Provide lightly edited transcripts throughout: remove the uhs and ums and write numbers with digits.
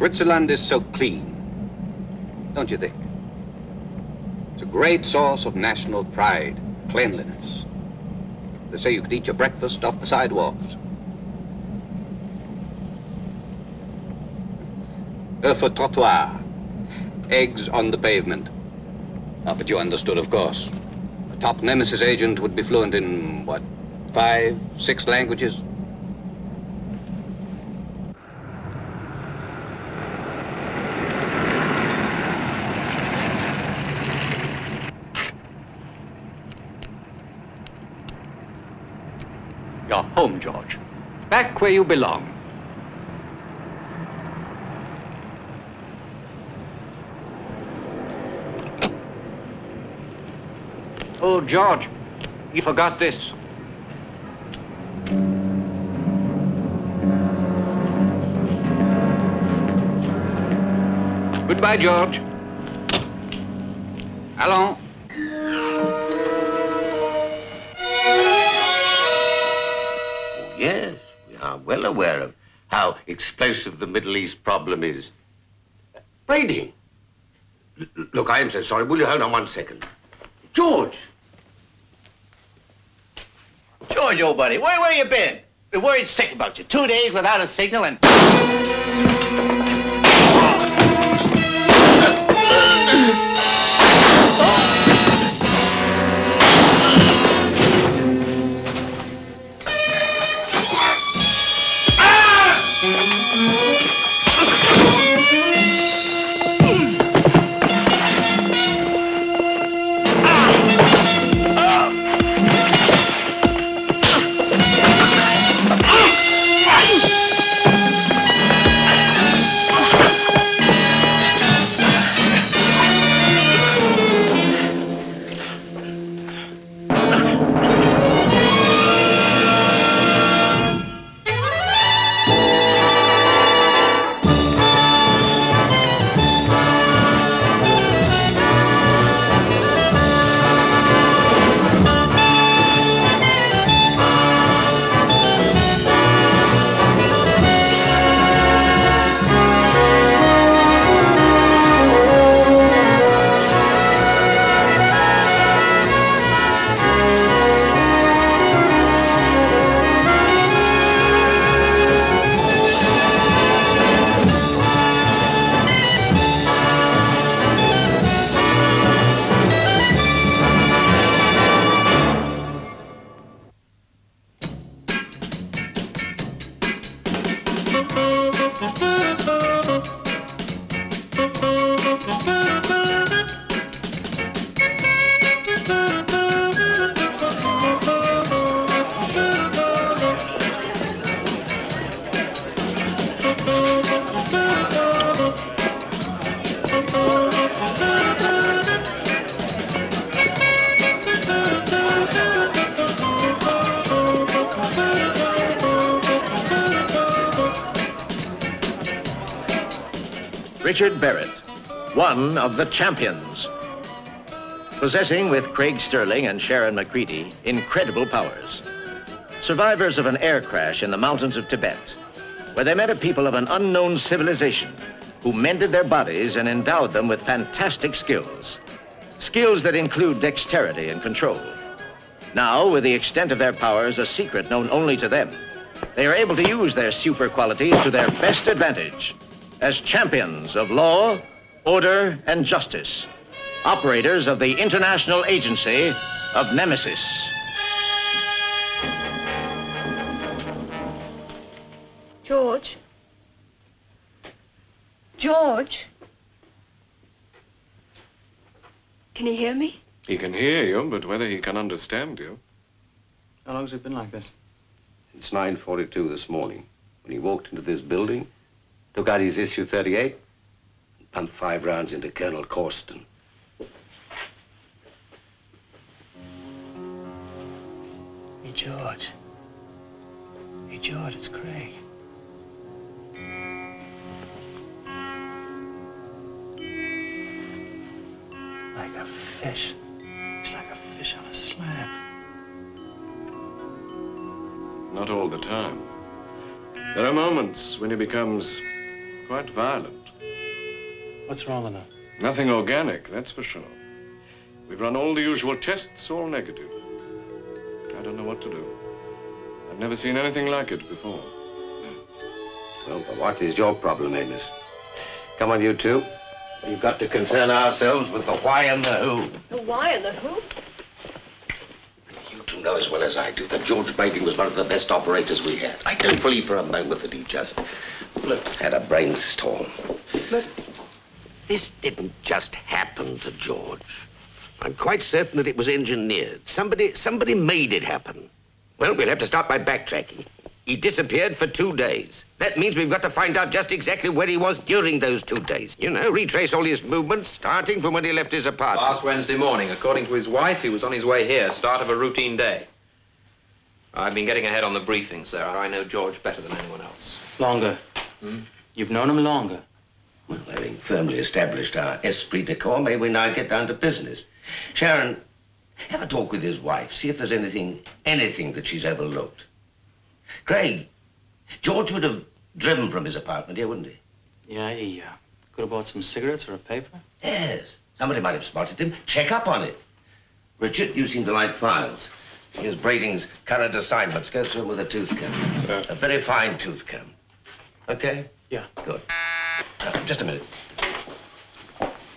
Switzerland is so clean, don't you think? It's a great source of national pride, cleanliness. They say you could eat your breakfast off the sidewalks. Earth for trottoir, eggs on the pavement. Ah, but you understood, of course. A top Nemesis agent would be fluent in, what, 5, 6 languages? You're home, George. Back where you belong. Oh, George, you forgot this. Goodbye, George. Allons. Oh, yes, we are well aware of how explosive the Middle East problem is. Brady. Look, I am so sorry. Will you hold on 1 second? George! George, old buddy, where you been? Been worried sick about you. 2 days without a signal and... Richard Barrett, one of the champions. Possessing, with Craig Sterling and Sharon McCready, incredible powers. Survivors of an air crash in the mountains of Tibet, where they met a people of an unknown civilization who mended their bodies and endowed them with fantastic skills. Skills that include dexterity and control. Now, with the extent of their powers, a secret known only to them, they are able to use their super qualities to their best advantage as champions of law, order, and justice. Operators of the International Agency of Nemesis. George? George? Can he hear me? He can hear you, but whether he can understand you... How long has it been like this? Since 9:42 this morning, when he walked into this building, took out his issue 38, and pumped 5 rounds into Colonel Corsten. Hey, George. Hey, George, it's Craig. Like a fish. It's like a fish on a slab. Not all the time. There are moments when he becomes Quite violent. What's wrong with her? Nothing organic, that's for sure. We've run all the usual tests, all negative. I don't know what to do. I've never seen anything like it before. Well, but what is your problem, Amos? Come on, you two. We've got to concern ourselves with the why and the who. The why and the who? You two know as well as I do that George Brading was one of the best operators we had. I don't believe for a moment that he just had a brainstorm. But this didn't just happen to George. I'm quite certain that it was engineered. Somebody made it happen. Well, we'll have to start by backtracking. He disappeared for 2 days. That means we've got to find out just exactly where he was during those 2 days. You know, retrace all his movements, starting from when he left his apartment. Last Wednesday morning, according to his wife, he was on his way here, start of a routine day. I've been getting ahead on the briefing, sir. I know George better than anyone else. Longer. You've known him longer. Well, having firmly established our esprit de corps, may we now get down to business. Sharon, have a talk with his wife. See if there's anything that she's overlooked. Craig, George would have driven from his apartment here, wouldn't he? Yeah, he could have bought some cigarettes or a paper. Yes. Somebody might have spotted him. Check up on it. Richard, you seem to like files. Here's Brading's current assignments. Go through them with a tooth comb. A very fine tooth comb. Okay? Yeah. Good. Just a minute.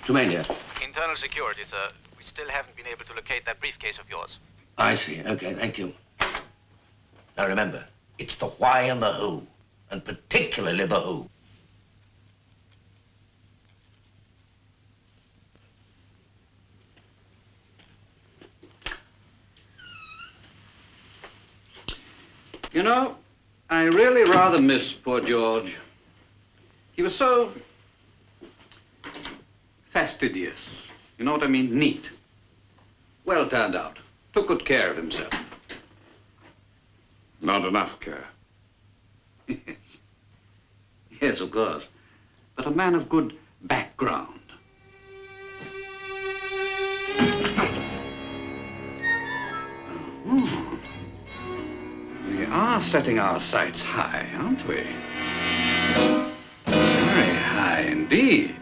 Tremaine here. Internal security, sir. We still haven't been able to locate that briefcase of yours. I see. Okay, thank you. Now remember, it's the why and the who, and particularly the who. You know, I really rather miss poor George. He was so fastidious. You know what I mean? Neat. Well turned out. Took good care of himself. Not enough care. Yes, of course. But a man of good background. We are setting our sights high, aren't we? Very high indeed.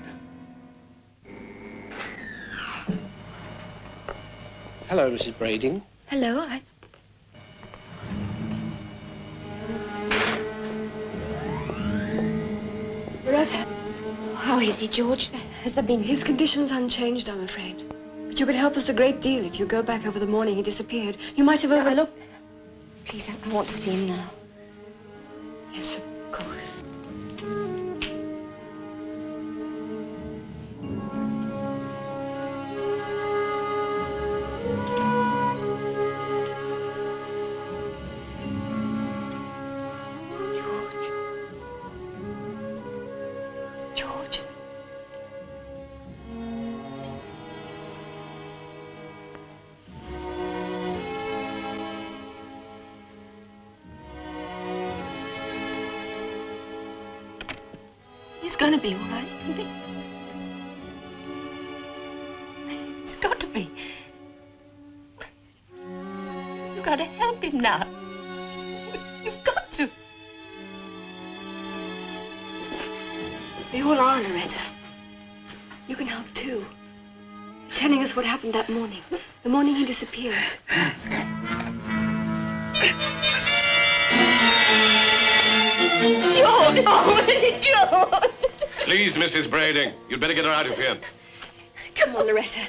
Hello, Mrs. Brading. Hello, Loretta. How is he, George? Has there been... His condition's unchanged, I'm afraid. But you could help us a great deal if you go back over the morning he disappeared. You might have overlooked... Please, I want to see him now. Yes, of course. George. He's gonna be all right, isn't he? He's got to be. You've got to help him now. You've got to. We all are, Loretta. You can help too. Telling us what happened that morning. The morning he disappeared. George! Oh, George! Please, Mrs. Brading, you'd better get her out of here. Come on, Loretta.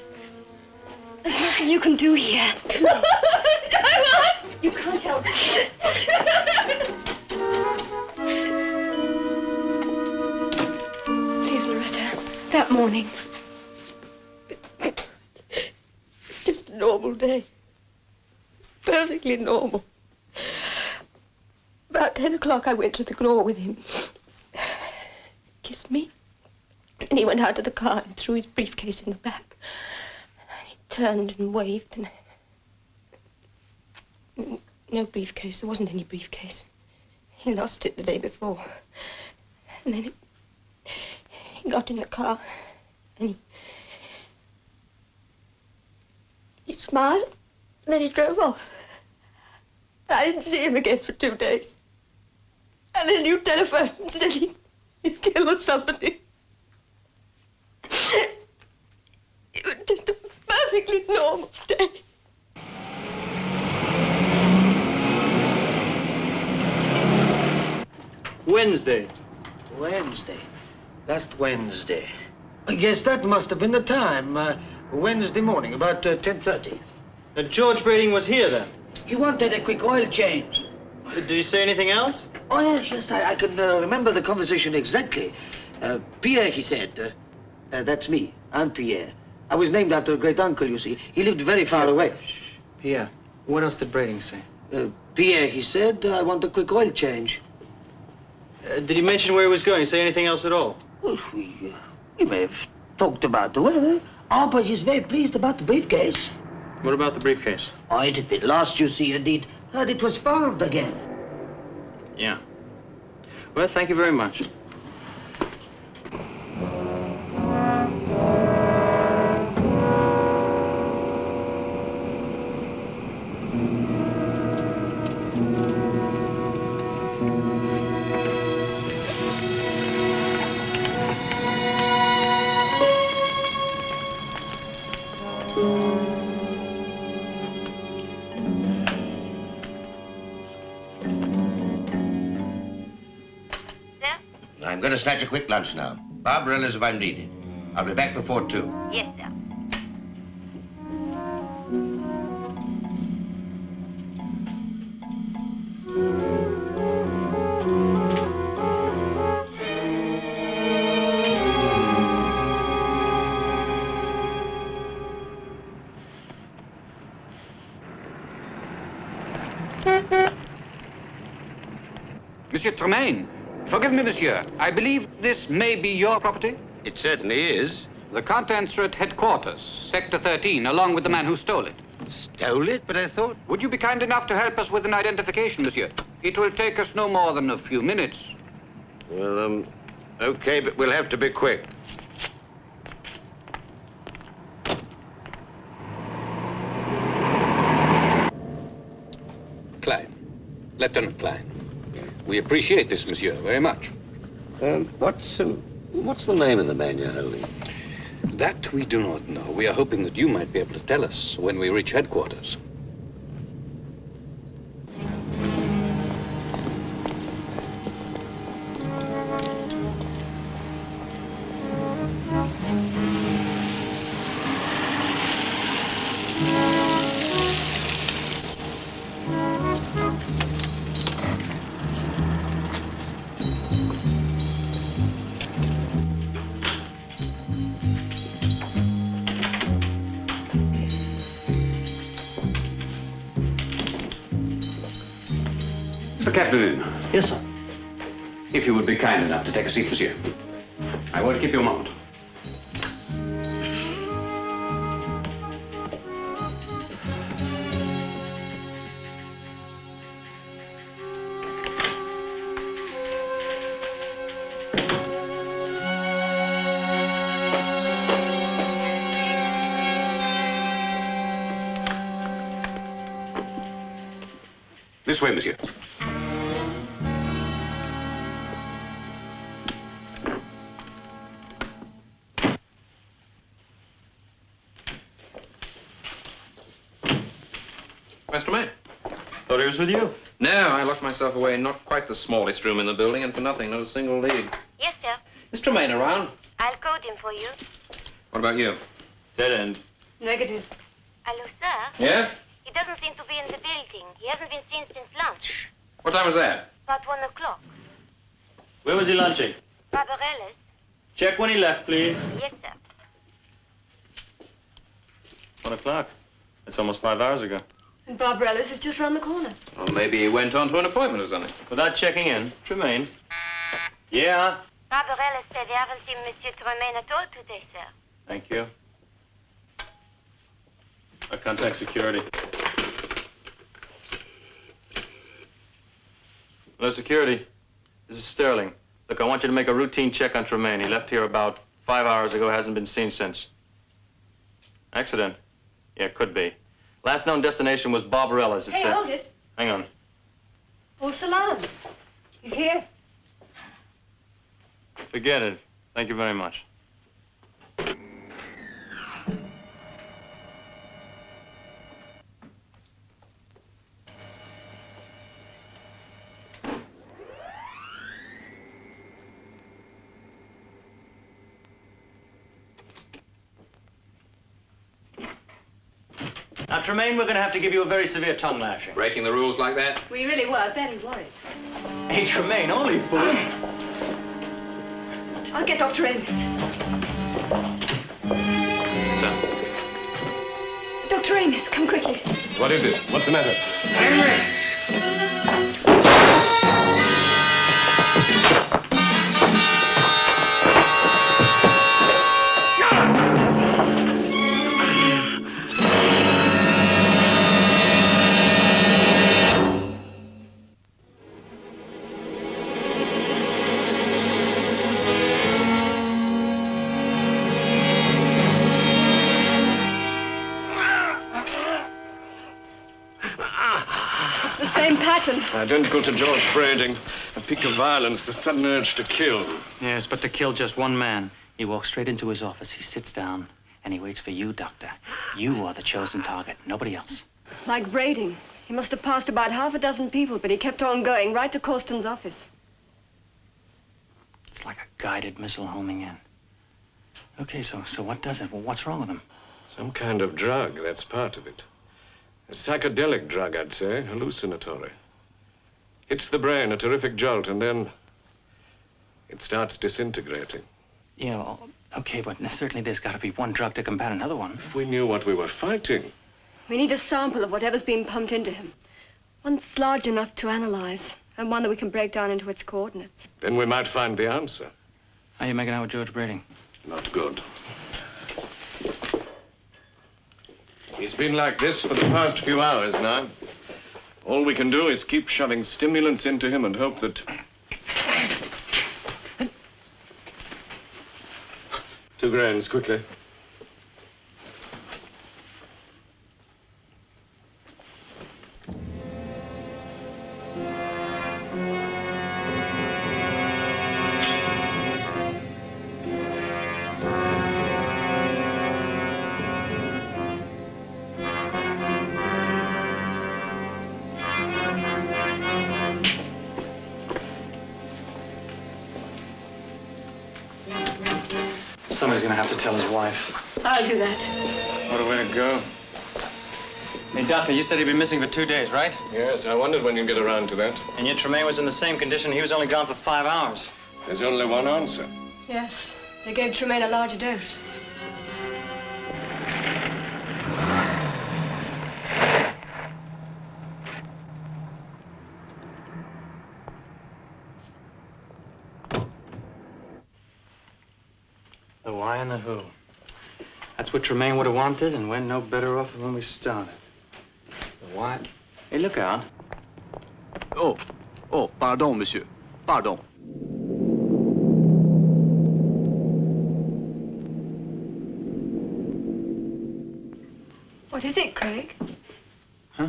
There's nothing you can do here. Come on. I won't! You can't help it. Please, Loretta. That morning. It's just a normal day. It's perfectly normal. About 10 o'clock, I went to the Glaw with him. Kissed me. And he went out to the car and threw his briefcase in the back. And he turned and waved and... No briefcase. There wasn't any briefcase. He lost it the day before. And then he got in the car and he smiled and then he drove off. I didn't see him again for 2 days. And then you telephoned and said he He'd kill somebody. It was just a perfectly normal day. Wednesday. Wednesday. Last Wednesday. Yes, that must have been the time. Wednesday morning, about 10:30. George Brading was here then? He wanted a quick oil change. Did he say anything else? Oh, yes, I can remember the conversation exactly. Pierre, he said. That's me. I'm Pierre. I was named after a great uncle, you see. He lived very far away. Pierre. What else did Brading say? Pierre, he said, I want a quick oil change. Did he mention where he was going? Say anything else at all? Well, we may have talked about the weather. Oh, but he's very pleased about the briefcase. What about the briefcase? Oh, it had been lost, you see, and he'd heard it was found again. Yeah. Well, thank you very much. I'm going to snatch a quick lunch now. Barbarella's if I'm needed. I'll be back before 2. Yes, sir. Monsieur Tremaine, forgive me, monsieur. I believe this may be your property? It certainly is. The contents are at headquarters, Sector 13, along with the man who stole it. Stole it? But I thought... Would you be kind enough to help us with an identification, monsieur? It will take us no more than a few minutes. Well, okay, but we'll have to be quick. Klein. Lieutenant Klein. We appreciate this, monsieur, very much. What's the name of the man you're holding? That we do not know. We are hoping that you might be able to tell us when we reach headquarters. Captain. Yes, sir. If you would be kind enough to take a seat, monsieur. I won't keep you a moment. This way, monsieur. Mr. May. Thought he was with you. No, I locked myself away in not quite the smallest room in the building, and for nothing, not a single lead. Yes, sir. Is Tremaine around? I'll code him for you. What about you? Dead end. Negative. Hello, sir. Yeah? He doesn't seem to be in the building. He hasn't been seen since lunch. What time was that? About 1 o'clock. Where was he lunching? Barbarella's. Check when he left, please. Yes, sir. 1 o'clock. That's almost 5 hours ago. And Barbarella's is just round the corner. Well, maybe he went on to an appointment or something. Without checking in. Tremaine. Yeah? Barbarella said they haven't seen Monsieur Tremaine at all today, sir. Thank you. I'll contact security. Hello, security. This is Sterling. Look, I want you to make a routine check on Tremaine. He left here about 5 hours ago, hasn't been seen since. Accident? Yeah, could be. Last known destination was Barbarella's. Hey, hold it. Hang on. Oh, Salam. He's here. Forget it. Thank you very much. Now, Tremaine, we're going to have to give you a very severe tongue lashing. Breaking the rules like that? We really were very worried. Hey, Tremaine, only fools. I'll get Dr. Amos. Sir. Dr. Amos, come quickly. What is it? What's the matter? Amos! Identical to George Brading. A peak of violence, the sudden urge to kill. Yes, but to kill just one man. He walks straight into his office, he sits down, and he waits for you, Doctor. You are the chosen target, nobody else. Like Brading. He must have passed about half a dozen people, but he kept on going right to Corsten's office. It's like a guided missile homing in. Okay, so what does it? Well, what's wrong with him? Some kind of drug, that's part of it. A psychedelic drug, I'd say, hallucinatory. Hits the brain, a terrific jolt, and then it starts disintegrating. Yeah, well, okay, but certainly there's got to be one drug to combat another one. If we knew what we were fighting. We need a sample of whatever's being pumped into him. One that's large enough to analyze, and one that we can break down into its coordinates. Then we might find the answer. How are you making out with George Brading? Not good. He's been like this for the past few hours now. All we can do is keep shoving stimulants into him and hope that... 2 grains, quickly. Somebody's gonna have to tell his wife. I'll do that. What a way to go. Hey, Doctor, you said he'd been missing for 2 days, right? Yes, I wondered when you'd get around to that. And yet Tremaine was in the same condition. He was only gone for 5 hours. There's only one answer. Yes. They gave Tremaine a larger dose. The why and the who. That's what Tremaine would have wanted, and we're no better off than when we started. The why? Hey, look out. Oh, pardon, monsieur. Pardon. What is it, Craig? Huh?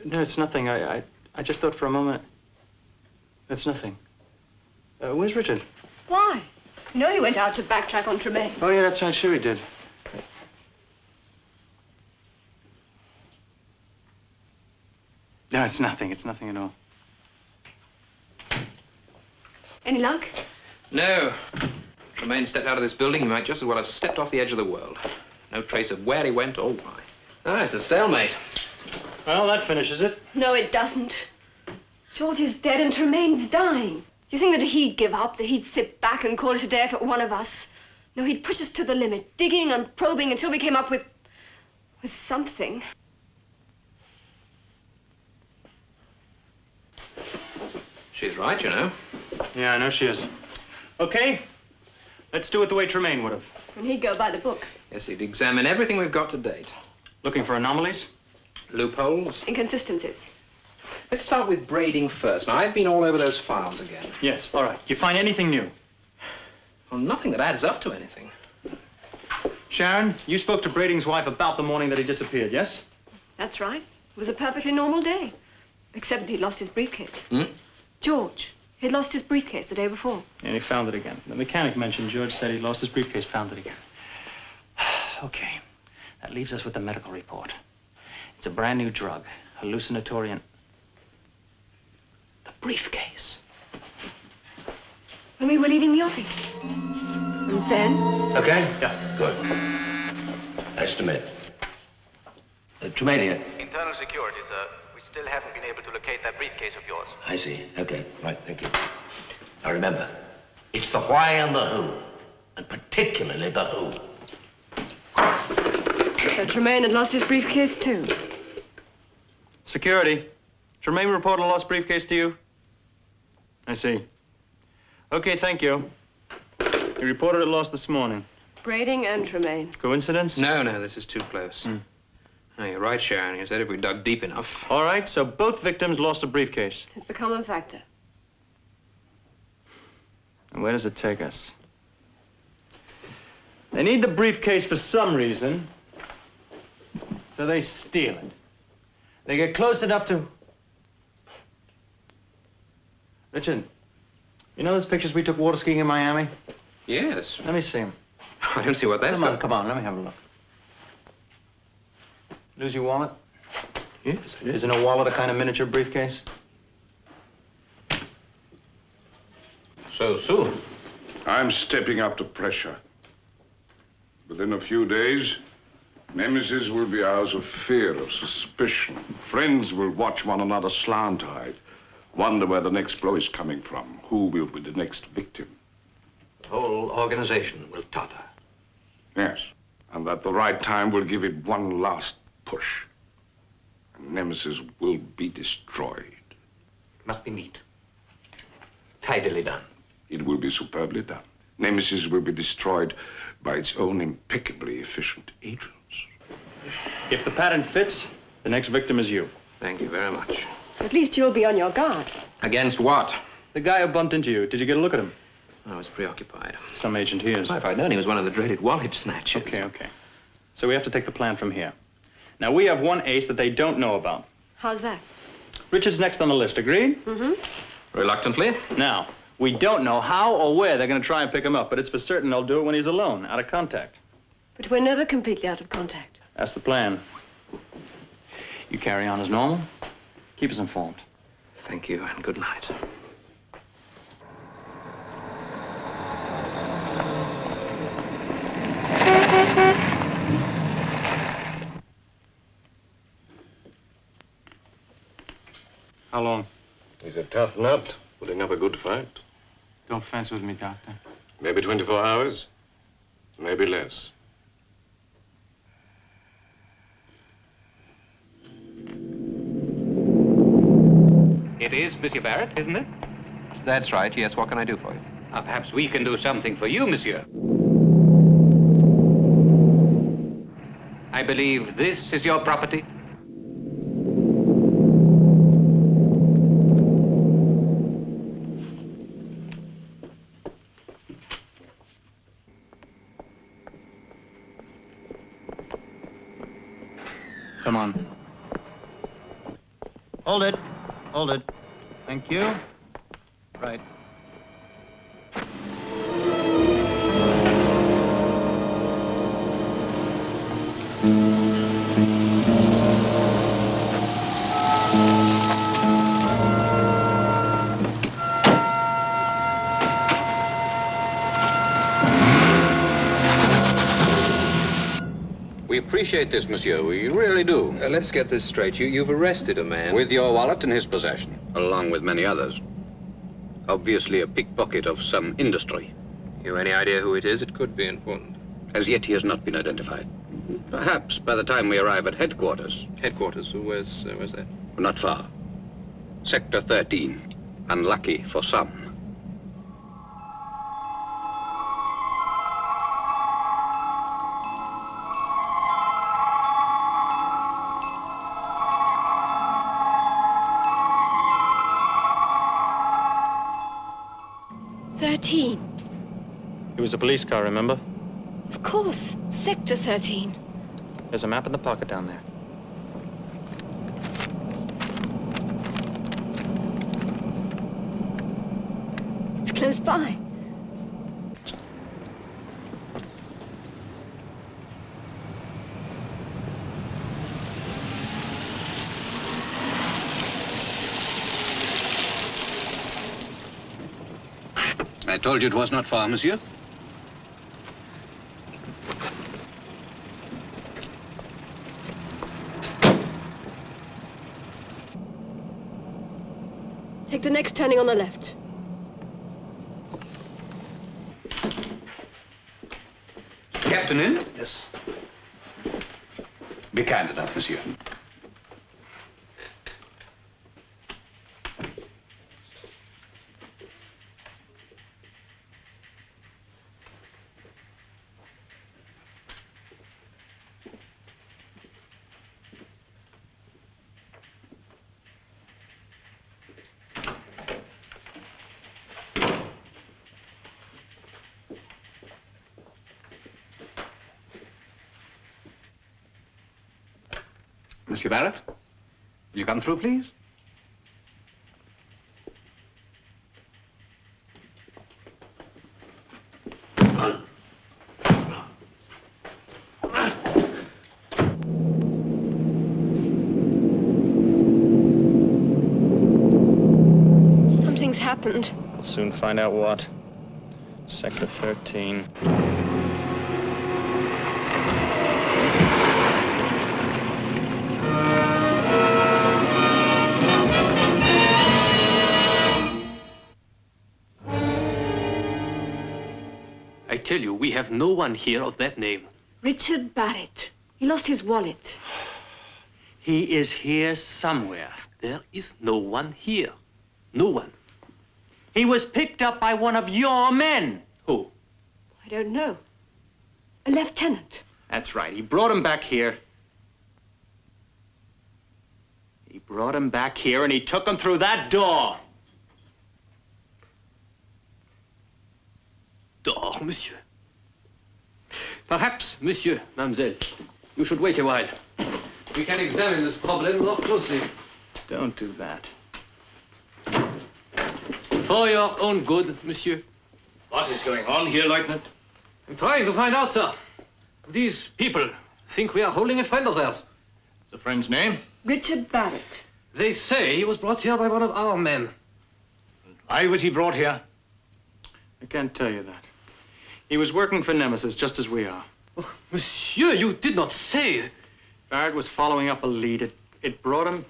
No, it's nothing. I just thought for a moment. It's nothing. Where's Richard? Why? You know he went out to backtrack on Tremaine. Oh, yeah, that's right. Sure he did. No, it's nothing. It's nothing at all. Any luck? No. Tremaine stepped out of this building. He might just as well have stepped off the edge of the world. No trace of where he went or why. Ah, it's a stalemate. Well, that finishes it. No, it doesn't. George is dead and Tremaine's dying. Do you think that he'd give up, that he'd sit back and call it a day if it were one of us? No, he'd push us to the limit, digging and probing until we came up with something. She's right, you know. Yeah, I know she is. Okay, let's do it the way Tremaine would have. And he'd go by the book. Yes, he'd examine everything we've got to date. Looking for anomalies? Loopholes? Inconsistencies. Let's start with Brading first. Now, I've been all over those files again. Yes, all right. You find anything new? Well, nothing that adds up to anything. Sharon, you spoke to Brading's wife about the morning that he disappeared, yes? That's right. It was a perfectly normal day. Except he'd lost his briefcase. Hmm? George. He'd lost his briefcase the day before. And he found it again. The mechanic mentioned George said he lost his briefcase, found it again. Okay, that leaves us with the medical report. It's a brand new drug, hallucinatory and... the briefcase. When we were leaving the office. And then? Okay? Yeah. Good. Nice to meet. Tremaine here. Internal security, sir. We still haven't been able to locate that briefcase of yours. I see. Okay. Right. Thank you. Now remember, it's the why and the who. And particularly the who. So Tremaine had lost his briefcase, too. Security. Tremaine reported a lost briefcase to you? I see. Okay, thank you. He reported it lost this morning. Brading and Tremaine. Coincidence? No, this is too close. No, you're right, Sharon. You said if we dug deep enough. All right, so both victims lost a briefcase. It's a common factor. And where does it take us? They need the briefcase for some reason, so they steal it. They get close enough to... Richard, you know those pictures we took water skiing in Miami? Yes. Let me see them. I don't see what that's got. Come on, let me have a look. Lose your wallet? Yes. Isn't a wallet a kind of miniature briefcase? So soon? I'm stepping up to pressure. Within a few days, Nemesis will be ours of fear, of suspicion. Friends will watch one another slant-eyed, wonder where the next blow is coming from, who will be the next victim. The whole organization will totter. Yes, and at the right time, we'll give it one last push. And Nemesis will be destroyed. It must be neat. Tidily done. It will be superbly done. Nemesis will be destroyed by its own impeccably efficient agents. If the pattern fits, the next victim is you. Thank you very much. At least you'll be on your guard. Against what? The guy who bumped into you. Did you get a look at him? I was preoccupied. Some agent he is. If I'd known he was one of the dreaded wallet snatchers. Okay. So we have to take the plan from here. Now, we have one ace that they don't know about. How's that? Richard's next on the list, agreed? Mm-hmm. Reluctantly. Now, we don't know how or where they're going to try and pick him up, but it's for certain they'll do it when he's alone, out of contact. But we're never completely out of contact. That's the plan. You carry on as normal. Keep us informed. Thank you, and good night. How long? He's a tough nut, putting up a good fight. Don't fence with me, Doctor. Maybe 24 hours, maybe less. It is Monsieur Barrett, isn't it? That's right, yes. What can I do for you? Perhaps we can do something for you, Monsieur. I believe this is your property? Come on. Hold it. Hold it. Thank you. Right. We appreciate this, monsieur. We really do. Let's get this straight. You've arrested a man. With your wallet in his possession, along with many others. Obviously a pickpocket of some industry. You any idea who it is? It could be important. As yet, he has not been identified. Perhaps by the time we arrive at headquarters. Headquarters? Where's that? Not far. Sector 13. Unlucky for some. It was a police car, remember? Of course. Sector 13. There's a map in the pocket down there. close by. I told you it was not far, monsieur. Take the next turning on the left. Captain in? Yes. Be kind enough, monsieur. Monsieur Barrett, will you come through, please? Something's happened. We'll soon find out what. Sector 13. I tell you, we have no one here of that name. Richard Barrett. He lost his wallet. He is here somewhere. There is no one here. No one. He was picked up by one of your men. Who? I don't know. A lieutenant. That's right. He brought him back here. He brought him back here and he took him through that door. Door, monsieur. Perhaps, monsieur, mademoiselle, you should wait a while. We can examine this problem more closely. Don't do that. For your own good, monsieur. What is going on here, Lieutenant? I'm trying to find out, sir. These people think we are holding a friend of theirs. The friend's name? Richard Barrett. They say he was brought here by one of our men. Why was he brought here? I can't tell you that. He was working for Nemesis, just as we are. Oh, monsieur, you did not say. Barrett was following up a lead. It brought him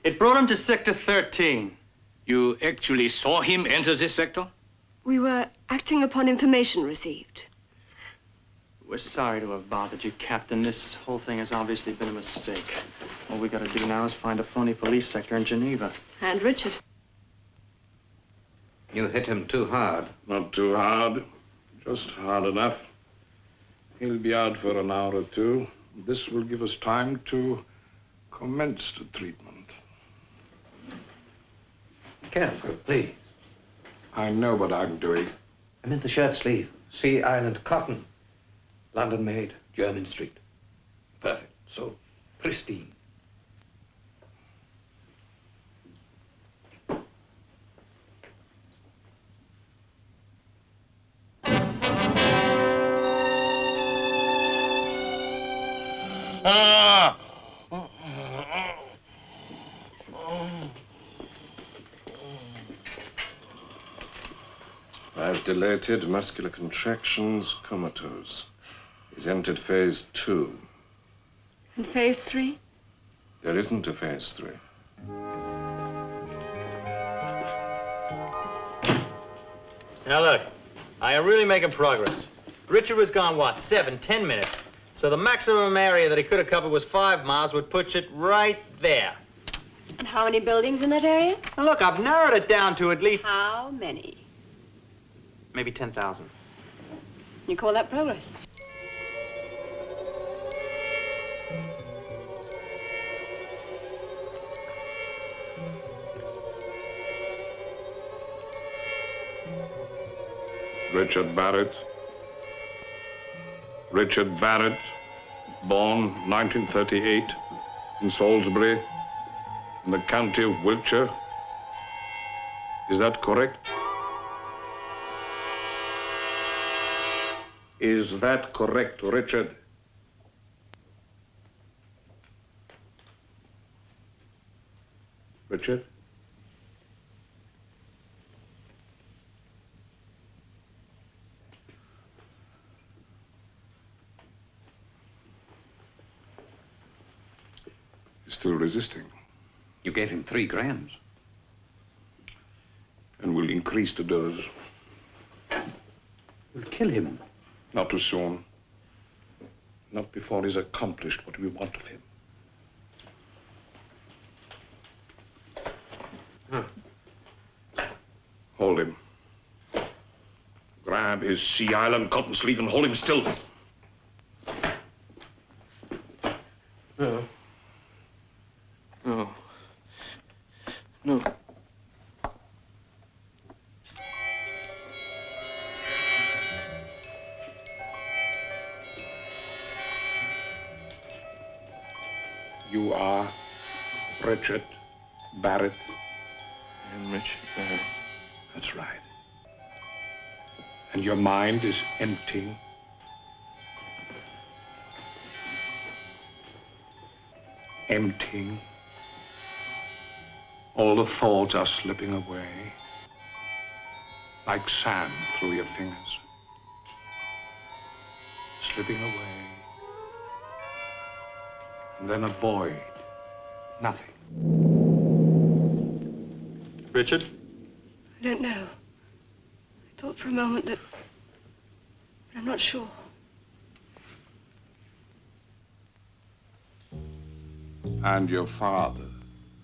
to Sector 13. You actually saw him enter this sector? We were acting upon information received. We're sorry to have bothered you, Captain. This whole thing has obviously been a mistake. All we gotta do now is find a phony police sector in Geneva. And Richard. You hit him too hard. Not too hard. Just hard enough. He'll be out for an hour or two. This will give us time to commence the treatment. Careful, please. I know what I'm doing. I meant the shirt sleeve. Sea Island cotton. London made, German street. Perfect. So pristine. As dilated, muscular contractions, comatose. He's entered phase 2. And phase 3? There isn't a phase 3. Now look, I am really making progress. Richard was gone, what, 7-10 minutes? So the maximum area that he could have covered was 5 miles, would put it right there. And how many buildings in that area? Now look, I've narrowed it down to at least... How many? Maybe 10,000. You call that progress? Richard Barrett. Richard Barrett, born 1938 in Salisbury, in the county of Wiltshire. Is that correct? Is that correct, Richard? Richard? He's still resisting. You gave him 3 grams. And we'll increase the dose. We'll kill him. Not too soon. Not before he's accomplished what we want of him. Hold him. Grab his Sea Island cotton sleeve and hold him still. No. No. No. You are Richard Barrett. I'm Richard Barrett. That's right. And your mind is empty. Empty. All the thoughts are slipping away, like sand through your fingers. Slipping away. And then a void. Nothing. Richard? I don't know. I thought for a moment that... I'm not sure. And your father.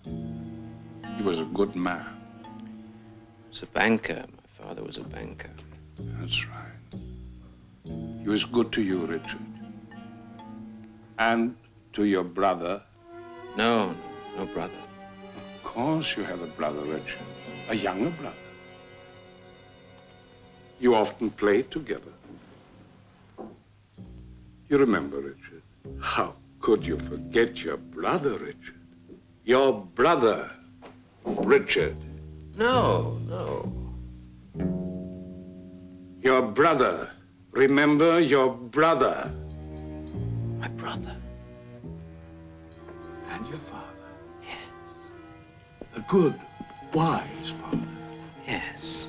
He was a good man. He was a banker. My father was a banker. That's right. He was good to you, Richard. And to your brother. No, no brother. Of course you have a brother, Richard. A younger brother. You often played together. You remember, Richard? How could you forget your brother, Richard? Your brother, Richard. No, no. Your brother. Remember your brother. My brother. And your father. Yes. A good, wise father. Yes.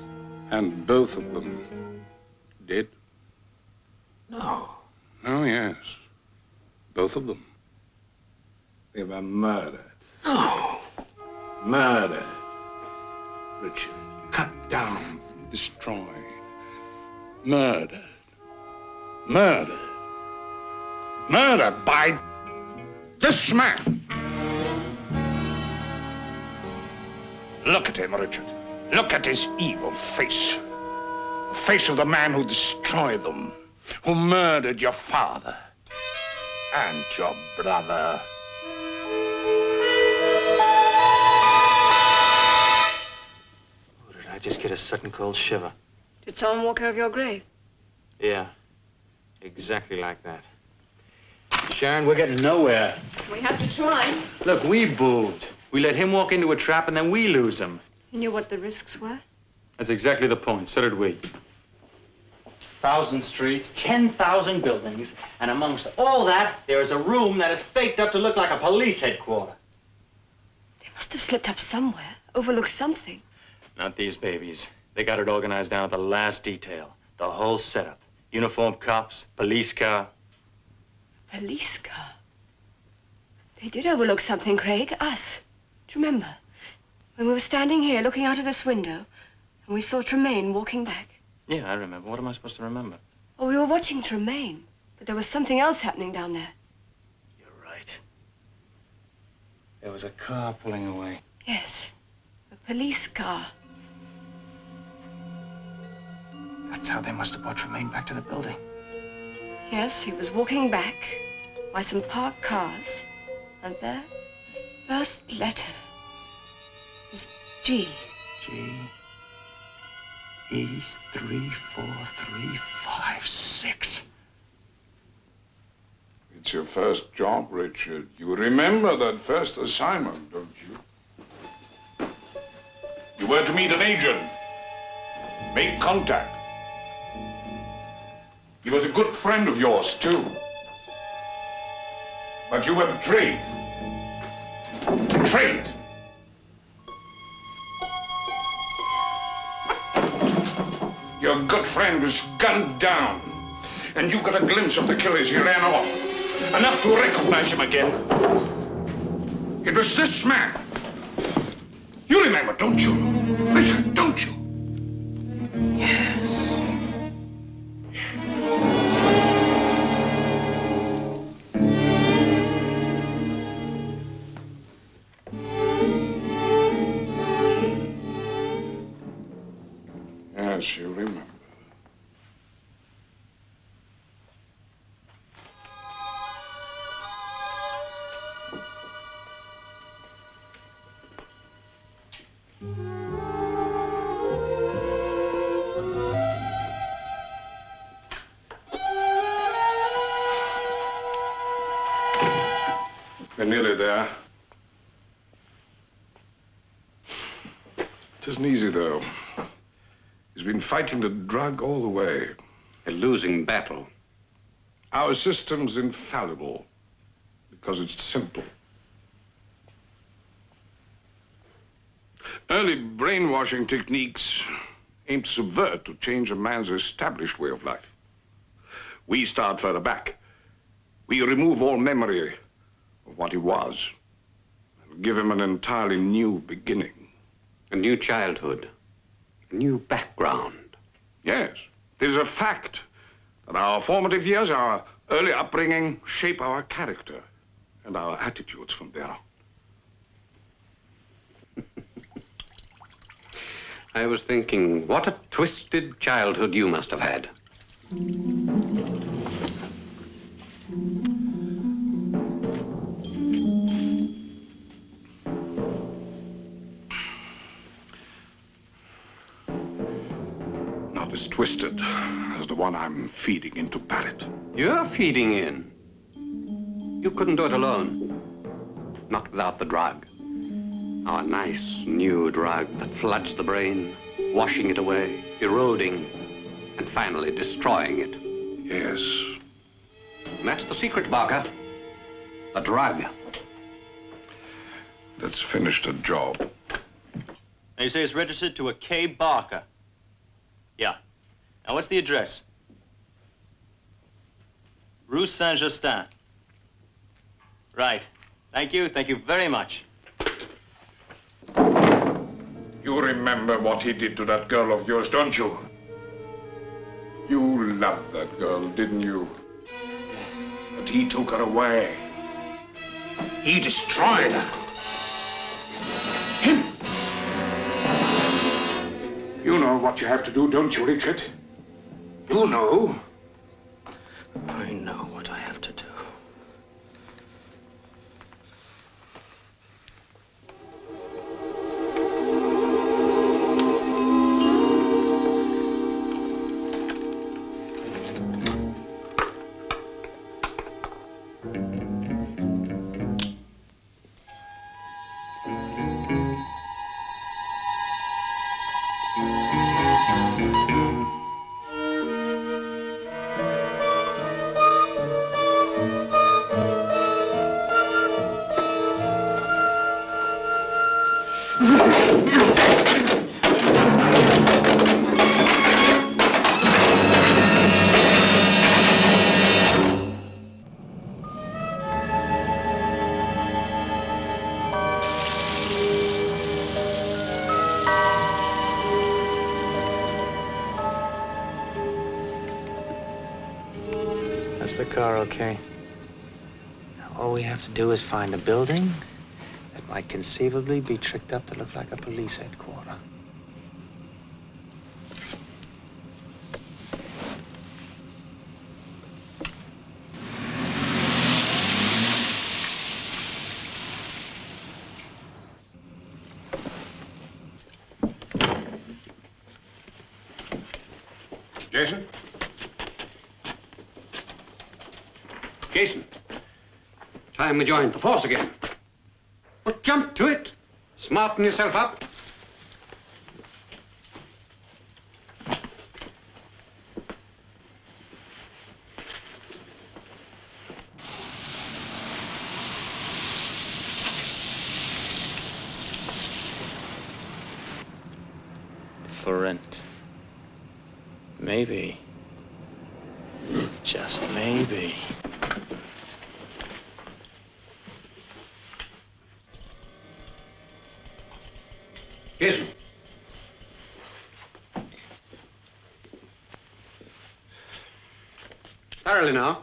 And both of them did? No. Oh, yes. Both of them. They were murdered. No. Murdered. Richard. Cut down. Destroyed. Murdered. Murdered. Murdered by this man. Look at him, Richard. Look at his evil face. The face of the man who destroyed them, who murdered your father and your brother. Oh, did I just get a sudden cold shiver? Did someone walk over your grave? Yeah, exactly like that. Sharon, we're getting nowhere. We have to try. Look, we moved. We let him walk into a trap and then we lose him. You knew what the risks were? That's exactly the point. So did we. 1,000 streets, 10,000 buildings, and amongst all that, there is a room that is faked up to look like a police headquarters. They must have slipped up somewhere, overlooked something. Not these babies. They got it organized down to the last detail. The whole setup. Uniformed cops, police car. Police car? They did overlook something, Craig. Us. Do you remember? When we were standing here looking out of this window, and we saw Tremaine walking back. Yeah, I remember. What am I supposed to remember? Oh, we were watching Tremaine, but there was something else happening down there. You're right. There was a car pulling away. Yes, a police car. That's how they must have brought Tremaine back to the building. Yes, he was walking back by some parked cars, and there, first letter is G. G. E34356. It's your first job, Richard. You remember that first assignment, don't you? You were to meet an agent. Make contact. He was a good friend of yours, too. But you were betrayed. Betrayed. Your good friend was gunned down. And you got a glimpse of the killer as he ran off. Enough to recognize him again. It was this man. You remember, don't you? Richard, don't you? Yes, you remember. We're nearly there. It isn't easy, though. He's been fighting the drug all the way. A losing battle. Our system's infallible because it's simple. Early brainwashing techniques aim to subvert, to change a man's established way of life. We start further back. We remove all memory of what he was and give him an entirely new beginning. A new childhood. A new background. Yes, it is a fact that our formative years, our early upbringing, shape our character and our attitudes from there on. I was thinking, what a twisted childhood you must have had. Not as twisted as the one I'm feeding into Barrett. You're feeding in. You couldn't do it alone. Not without the drug. Our nice new drug that floods the brain, washing it away, eroding, and finally destroying it. Yes. And that's the secret, Barker. The drug. Let's finish the job. They say it's registered to a K. Barker. Yeah. Now, what's the address? Rue Saint-Justin. Right. Thank you very much. You remember what he did to that girl of yours, don't you? You loved that girl, didn't you? But he took her away. He destroyed her. Him. You know what you have to do, don't you, Richard? You know. I know what I have to do. Is the car okay? Now, all we have to do is find a building that might conceivably be tricked up to look like a police headquarters. Jason? Jason, time we joined the force again. Well, jump to it. Smarten yourself up. for rent. Maybe. Just maybe. Kiss me. Thoroughly now.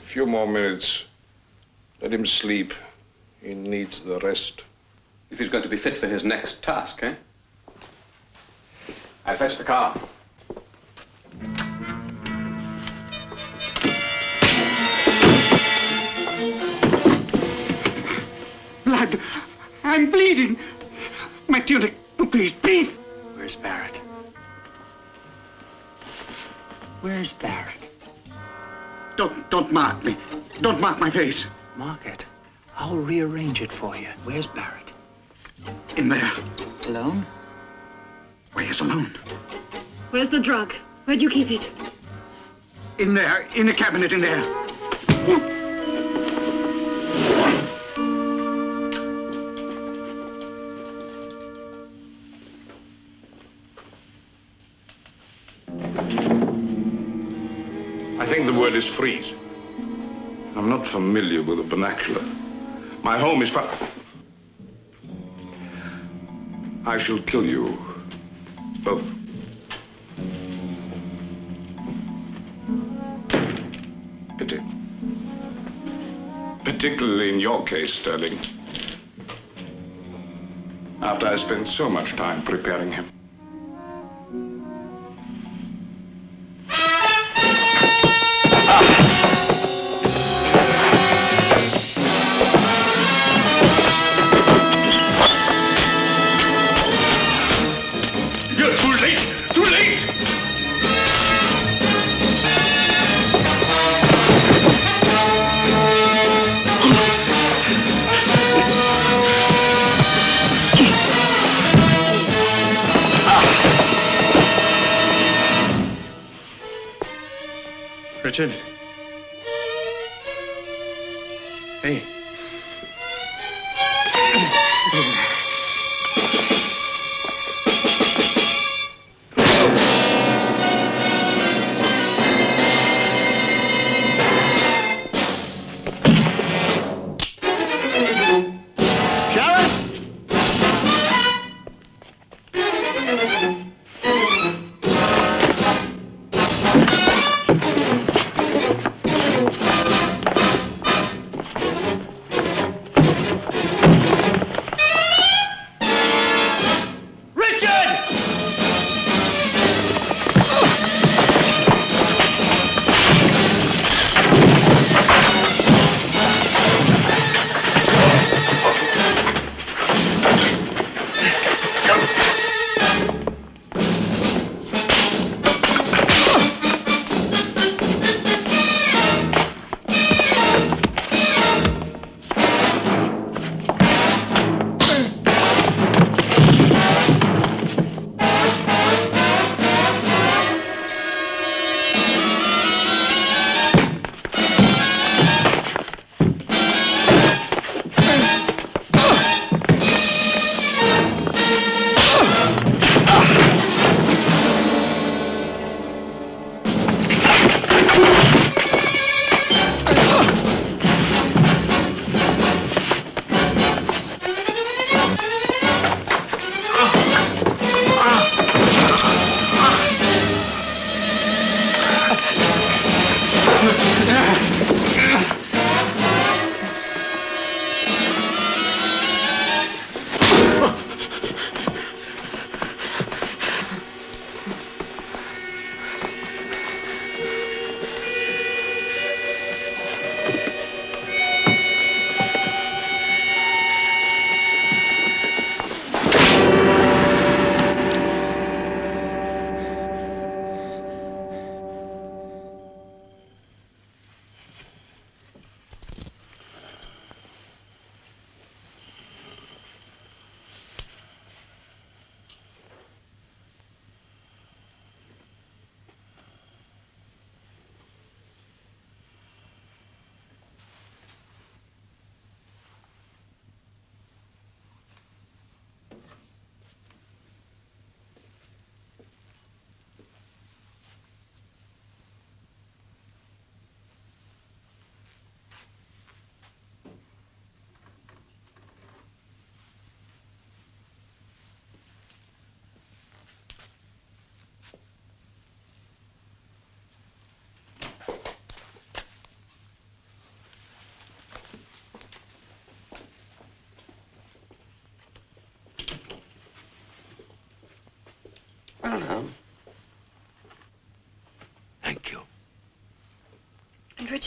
Few more minutes. Let him sleep. He needs the rest. If he's going to be fit for his next task, eh? I'll fetch the car. Blood! I'm bleeding! My tunic! Oh, please, please! Where's Barrett? Where's Barrett? Don't mark me. Don't mark my face. Mark it. I'll rearrange it for you. Where's Barrett? In there. Alone? Where's alone? Where's the drug? Where'd you keep it? In there. In the cabinet in there. I think the word is freeze. I'm not familiar with the vernacular. My home is far. I shall kill you. Both. Pity. Particularly in your case, Sterling. After I spent so much time preparing him. Richard? Hey.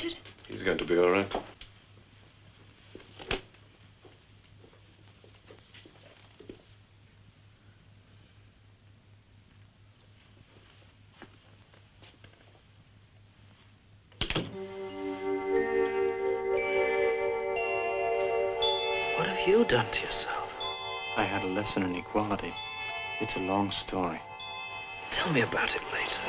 Richard? He's going to be all right. What have you done to yourself? I had a lesson in equality. It's a long story. Tell me about it later.